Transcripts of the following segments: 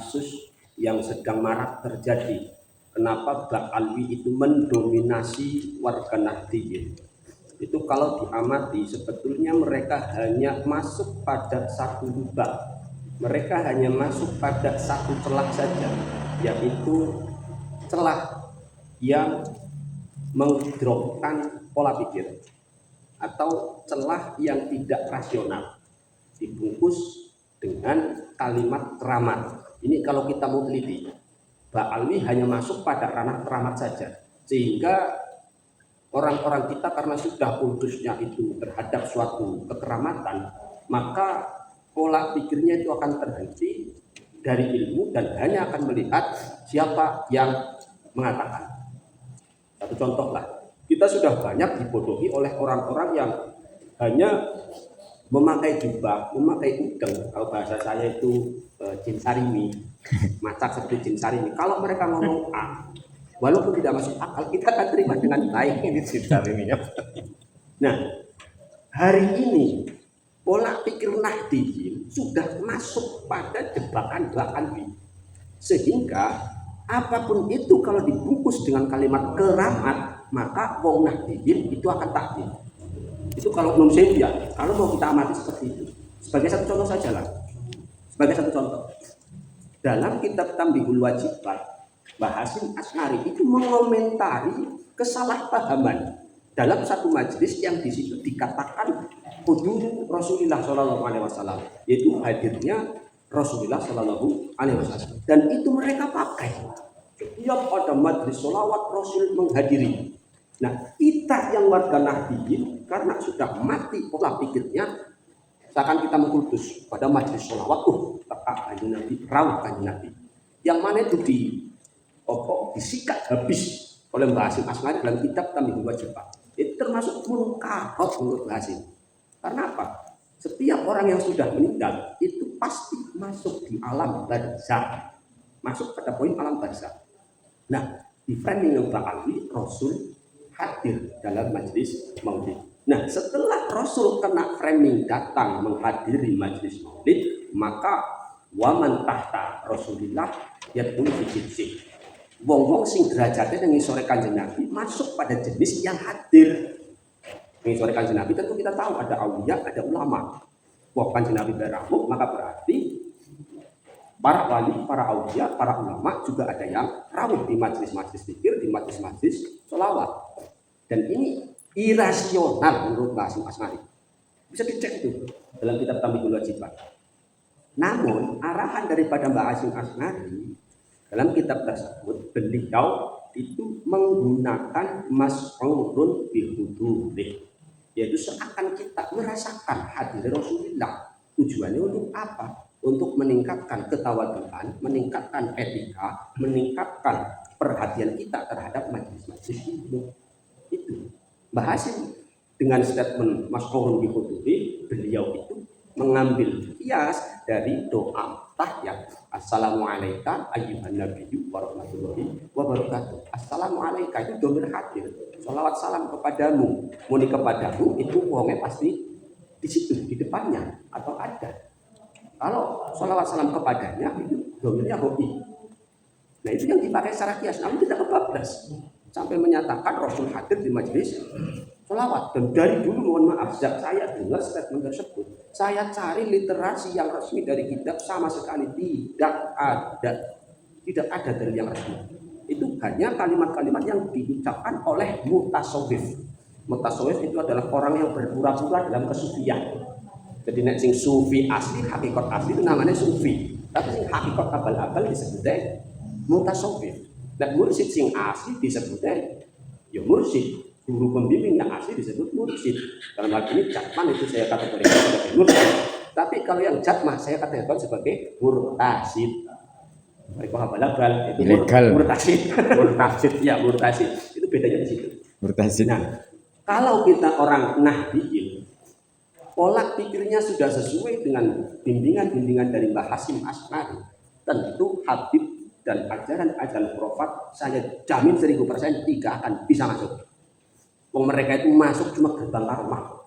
kasus yang sedang marak terjadi. Kenapa Ba'alwi itu mendominasi warga Nahdliyin? Itu kalau diamati sebetulnya mereka hanya masuk pada satu lubang, mereka hanya masuk pada satu celah saja, yaitu celah yang mengdropkan pola pikir atau celah yang tidak rasional dibungkus dengan kalimat keramat. Ini kalau kita mau teliti, Ba'alwi hanya masuk pada ranah keramat saja, sehingga orang-orang kita karena sudah kultusnya itu terhadap suatu kekeramatan, maka pola pikirnya itu akan terhenti dari ilmu dan hanya akan melihat siapa yang mengatakan. Satu contoh lah, kita sudah banyak dibodohi oleh orang-orang yang hanya memakai jubah, memakai udeng. Kalau bahasa saya itu jin sarimi, macak seperti jin sarimi. Kalau mereka ngomong A, walaupun tidak masuk akal, kita akan terima dengan baik. Ini jin sariminya. Nah, hari ini pola pikir Nahdliyin sudah masuk pada jebakan Ba'alwi, sehingga apapun itu kalau dibungkus dengan kalimat keramat, maka wong Nahdliyin itu akan takdir. Itu kalau belum ya, kalau mau kita amati seperti itu. Sebagai satu contoh saja lah. Sebagai satu contoh. Dalam kitab Tambihul Wajibat, Mbah Hasyim Asy'ari itu mengomentari kesalahpahaman dalam satu majelis yang di situ dikatakan hudur Rasulullah Shallallahu Alaihi Wasallam, yaitu hadirnya Rasulullah Shallallahu Alaihi Wasallam. Dan itu mereka pakai setiap ada majelis sholawat Rasul menghadiri. Nah, kita yang warga Nahdliyin karena sudah mati pola pikirnya, seakan kita mengkultus pada majelis sholawat, tekak kanjeng Nabi, rawuh kanjeng Nabi, yang mana itu disikat habis oleh Mbah Hasyim Asy'ari dalam kitab Tambihul Wajibat. Itu termasuk munkarat menurut Mbah Hasyim. Karena apa? Setiap orang yang sudah meninggal itu pasti masuk di alam barzakh, masuk pada poin alam barzakh. Nah, di framing yang Ba'alwi, Rasul hadir dalam majelis maulid. Nah, setelah Rasul kena framing datang menghadiri majelis maulid, maka waman tahta Rasulillah yadkhulu fi jinsi. Wong-wong sing derajatnya dengan sore kanjeng Nabi masuk pada jenis yang hadir. Dengan sore kanjeng Nabi tentu kita tahu ada aulia, ada ulama. Wah, kanjeng Nabi berawuh, maka berarti para wali, para aulia, para ulama juga ada yang rawuh di majelis-majelis zikir, di majelis-majelis sholawat. Dan ini irasional menurut Mbah Hasyim Asy'ari. Bisa dicek itu dalam kitab Tambihul Wajibat. Namun arahan daripada Mbah Hasyim Asy'ari dalam kitab tersebut, beliau itu menggunakan mas'urun bihudurih, yaitu seakan kita merasakan hadir Rasulullah. Tujuannya untuk apa? Untuk meningkatkan ketawaduan, meningkatkan etika, meningkatkan perhatian kita terhadap majelis-majelis itu. Itu Mbah Hasyim dengan statement mas'urun bihudurih, beliau itu mengambil kias dari doa tahiyat, assalamualaikum ayyuhan nabiyyu warahmatullahi wabarakatuh. Assalamualaikum itu domir hadir, sholawat salam kepadamu, muni kepadamu, itu wongnya pasti di situ, di depannya atau ada. Kalau sholawat salam kepadanya itu domirnya hobi. Nah, itu yang dipakai secara kias, namun tidak kebablas sampai menyatakan Rasul hadir di majelis sholawat. Dan dari dulu, mohon maaf, sejak saya dengar statement tersebut, saya cari literasi yang resmi dari kitab, sama sekali tidak ada dari yang resmi. Itu hanya kalimat-kalimat yang diucapkan oleh mutasawwif. Mutasawwif itu adalah orang yang berpura-pura dalam kesufian. Jadi nek sing sufi asli, hakikat asli itu namanya sufi. Tapi sing hakikat abal-abal disebutnya mutasawwif. Nek mursyid sing asli disebutnya ya mursyid. Guru pembimbing yang asli disebut mursyid. Dalam hal ini Jatman itu saya kategorikan sebagai mursyid. Tapi kalau yang Jatmah saya kategorikan sebagai murtasid. Mereka abal-abal itu murtasid. Murtasid ya, murtasid. Itu bedanya di situ. Murtasid. Nah, kalau kita orang Nahdliyin, pola pikirnya sudah sesuai dengan bimbingan-bimbingan dari Mbah Hasyim Asy'ari, tentu Habib dan ajaran-ajaran Prophet saya jamin 1000% tidak akan bisa masuk. Mereka itu masuk cuma gerbang karomah,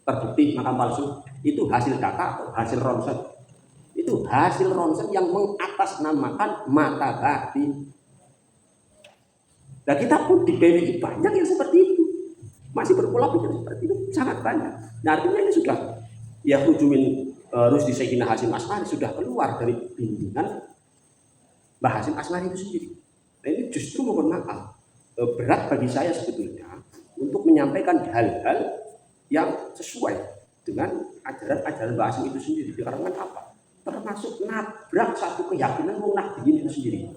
terbukti makam palsu, itu hasil data atau hasil ronsen, itu itu hasil ronsen yang mengatasnamakan mata batin. Nah kita pun di PWI banyak yang seperti itu, masih berpola pikir seperti itu, sangat banyak. Nah artinya ini sudah ya Rujumin Rusdi Sayyidina Hasyim As'ari sudah keluar dari bimbingan Mbah Hasyim As'ari itu sendiri. Nah ini justru mohon maaf berat bagi saya sebetulnya untuk menyampaikan hal-hal yang sesuai dengan ajaran-ajaran Mbah Hasyim itu sendiri. Karena apa? Termasuk nabrak satu keyakinan Nahdliyin itu sendiri.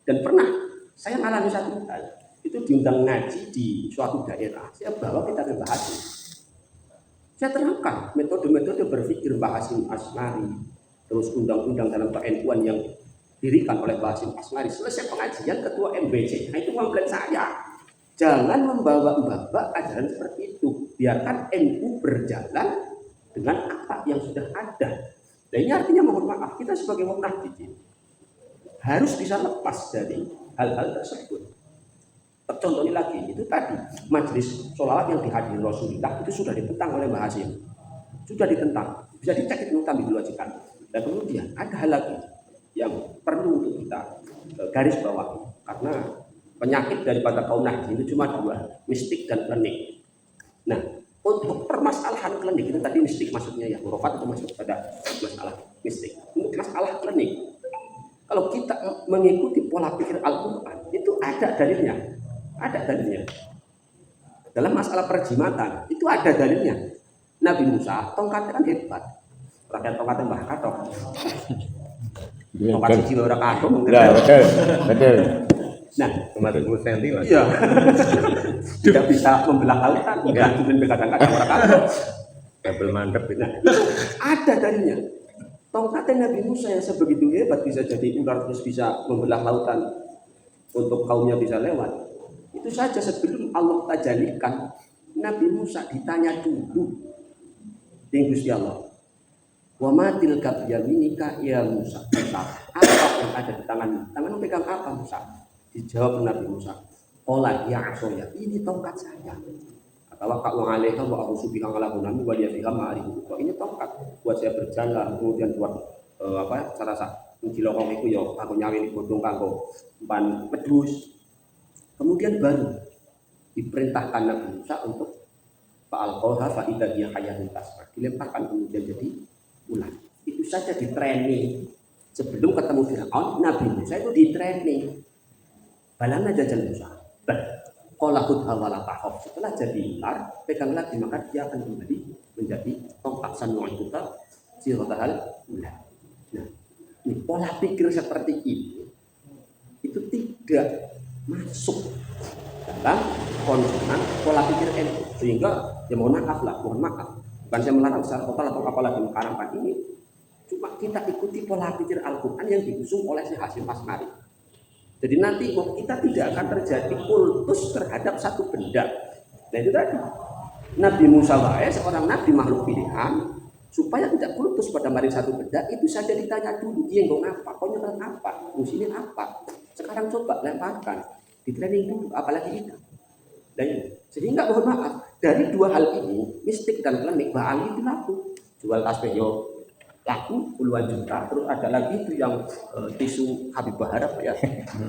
Dan pernah saya mengalami satu hal, itu diundang ngaji di suatu daerah, saya bawa kita ke Mbah Hasyim. Saya terangkan metode-metode berpikir Mbah Hasyim As'ari, terus undang-undang dalam ke-NU-an yang dirikan oleh Mbah Hasyim As'ari. Selesai pengajian ketua MBC, nah itu komplain saya, jangan membawa ajaran seperti itu, biarkan NU berjalan dengan apa yang sudah ada. Nah ini artinya mohon maaf, kita sebagai wong Nahdliyin harus bisa lepas dari hal-hal tersebut. Contohnya lagi, itu tadi majelis sholawat yang dihadiri Rasulullah itu sudah ditentang oleh Mbah Hasyim, sudah ditentang, bisa dicek itu kami diwajibkan. Dan kemudian ada hal lagi yang perlu untuk kita garis bawah, karena penyakit daripada kaum Nahdliyin itu cuma dua, mistik dan klinik. Nah, untuk permasalahan klinik itu tadi mistik maksudnya ya, hurufat itu masuk pada masalah mistik. Untuk masalah klinik, kalau kita mengikuti pola pikir Al-Quran itu ada dalilnya, dalam masalah perjimatan itu ada dalilnya. Nabi Musa tongkatnya kan hebat, rakyat tongkatnya Mbah Katok, tongkat siji ora katok mungkin. Betul. Nah, Kemarin Musa yang tiba. iya, tidak bisa membelah lautan, mungkin kadang-kadang orang katok. Double mantep itu. Nah, ada dalilnya. Tongkatnya Nabi Musa yang sebegitu hebat bisa jadi ular, terus bisa membelah lautan untuk kaumnya bisa lewat. Itu saja sebelum Allah tajalikan, Nabi Musa ditanya dulu dengan Gusti Allah, wa ma tilka biyaminika ya Musa. Apa yang ada di tanganmu? Tanganmu pegang apa Musa? Dijawab Nabi Musa, qala ya asoya, ini tongkat saya. Tawakkal wa 'alaiha wa a'udzu bika ala gunami wa liya fiha ma'arifu. Ini tongkat buat saya berjalan, kemudian buat cara njilokong iku ya aku nyawini godhong kanggo umpan medhus. Kemudian baru diperintahkan Nabi Musa untuk fa'alqaha fa idza hiya hayyatun tas'a. Dilemparkan kemudian jadi ular. Itu saja di training. Sebelum ketemu Firaun, Nabi Musa itu di training. Balana jajan Musa. Qala khudha wa la takhaf. Setelah jadi ular, pegang lagi maka dia akan kembali menjadi tongkat sanu'ituka sirotahal ular. Nah, ini pola pikir seperti ini itu tidak masuk dalam konsonan pola pikir NU, sehingga ya mohon maaf, bukan saya melarang secara total atau apalagi mengharamkan ini, cuma kita ikuti pola pikir Al-Quran yang diusung oleh Syekh Hasyim As'ari. Jadi nanti kita tidak akan terjadi kultus terhadap satu benda. Nah itu tadi Nabi Musa seorang nabi makhluk pilihan, supaya tidak kultus pada mari satu benda, itu saja ditanya dulu, dia ngomong apa, kau nyetel apa, musimnya apa. Sekarang coba lemparkan, di training dulu, apalagi kita. Dan sehingga mohon maaf, dari dua hal ini, mistik dan klinik, Mbah Ali itu laku. Jual tasbih yo laku puluhan juta. Terus ada lagi itu yang tisu Habib Baharap ya,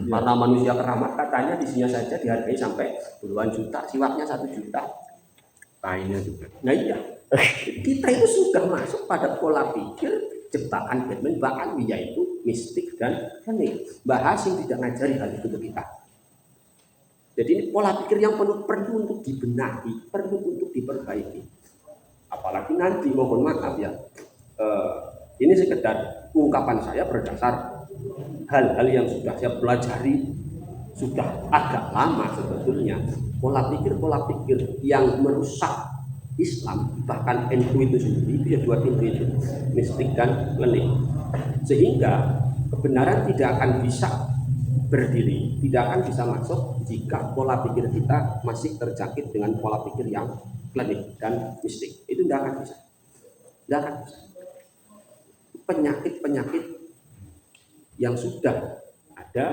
warna manusia keramat, katanya isinya saja dihargai sampai puluhan juta, siwaknya 1 juta, Kainnya juga. nah iya, kita itu sudah masuk pada pola pikir jebakan Batman Mbah Ali, yaitu mistik dan klinik. Mbah Hasyim tidak ngajari hal itu ke kita. Jadi ini pola pikir yang perlu untuk dibenahi, perlu untuk diperbaiki. Apalagi nanti mohon maaf ya, ini sekedar ungkapan saya berdasar hal-hal yang sudah saya pelajari, sudah agak lama sebetulnya. Pola pikir yang merusak Islam, bahkan NU itu sendiri, itu ya dua pintu itu, mistik dan klinik. Sehingga kebenaran tidak akan bisa berdiri, tidak akan bisa masuk jika pola pikir kita masih terjangkit dengan pola pikir yang klinik dan mistik. Itu tidak akan bisa. Penyakit-penyakit yang sudah ada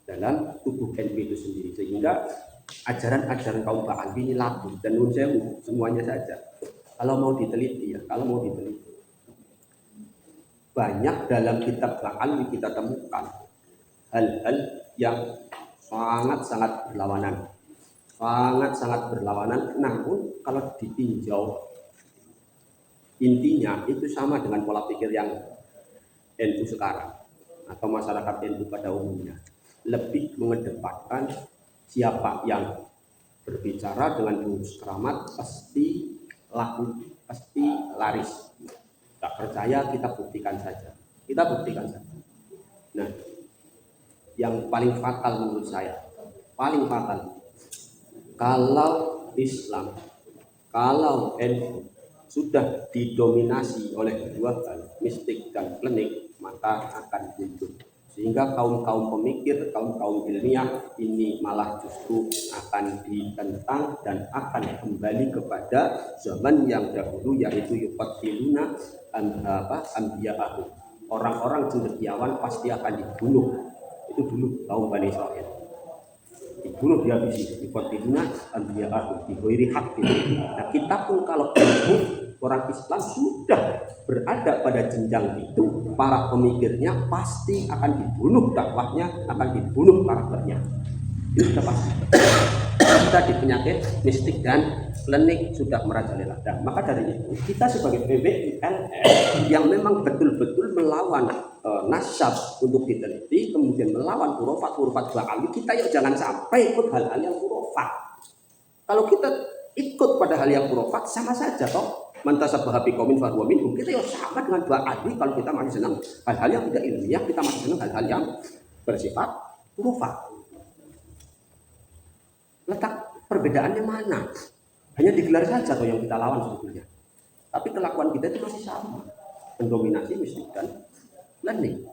dalam tubuh NU itu sendiri, sehingga ajaran-ajaran kaum Mbah Ali ini laku dan nun sewu semuanya saja. Kalau mau diteliti ya, banyak dalam kitab Ba'alwi kita temukan hal-hal yang sangat-sangat berlawanan. Sangat-sangat berlawanan, namun kalau ditinjau intinya itu sama dengan pola pikir yang NU sekarang atau masyarakat NU pada umumnya. Lebih mengedepankan siapa yang berbicara dengan tulus keramat pasti laku, pasti laris. Tak percaya kita buktikan saja. Kita buktikan saja. Nah, yang paling fatal menurut saya, paling fatal, kalau Islam, kalau NU sudah didominasi oleh kedua hal, mistik dan klinik, maka akan buntu. Sehingga kaum-kaum pemikir, kaum-kaum ilmiah ini malah justru akan ditentang dan akan kembali kepada zaman yang dahulu, yaitu yuqatiluna anbiya'ahu. Orang-orang cendekiawan pasti akan dibunuh. Itu dulu kaum Bani Israil. Dibunuh, dihabisi, yuqatiluna anbiya'ahu bi ghairi haqqin. Nah, kita pun kalau orang Islam sudah berada pada jenjang itu, para pemikirnya pasti akan dibunuh, dakwahnya akan dibunuh, karakternya. Itu sudah pasti. Kita di penyakit mistik dan klinik sudah merajalela. Dan maka dari itu kita sebagai PBILS yang memang betul-betul melawan nasab untuk diteliti, kemudian melawan hurufat Ba'alwi, kita yuk jangan sampai ikut hal-hal yang hurufat. Kalau kita ikut pada hal yang hurufat sama saja toh. Mantasabbaha biqaumin fahuwa minhum. Kita ya sama dengan Ba'alwi kalau kita masih senang hal-hal yang tidak ilmiah, kita masih senang hal-hal yang bersifat hurufat. Letak perbedaannya mana? Hanya digelar saja atau yang kita lawan sebetulnya. Tapi kelakuan kita itu masih sama, mendominasi mistik dan learning.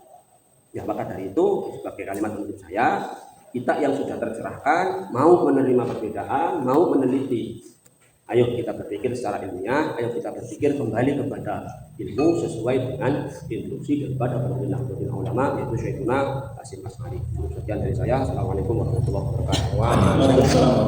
Ya maka dari itu sebagai kalimat untuk saya, kita yang sudah tercerahkan mau menerima perbedaan, mau meneliti. Ayo kita berpikir secara ilmiah, ayo kita berpikir kembali kepada ilmu sesuai dengan instruksi daripada penuntun ulama, yaitu Syekhuna Hasyim Asy'ari. Sekian dari saya. Assalamualaikum warahmatullahi wabarakatuh.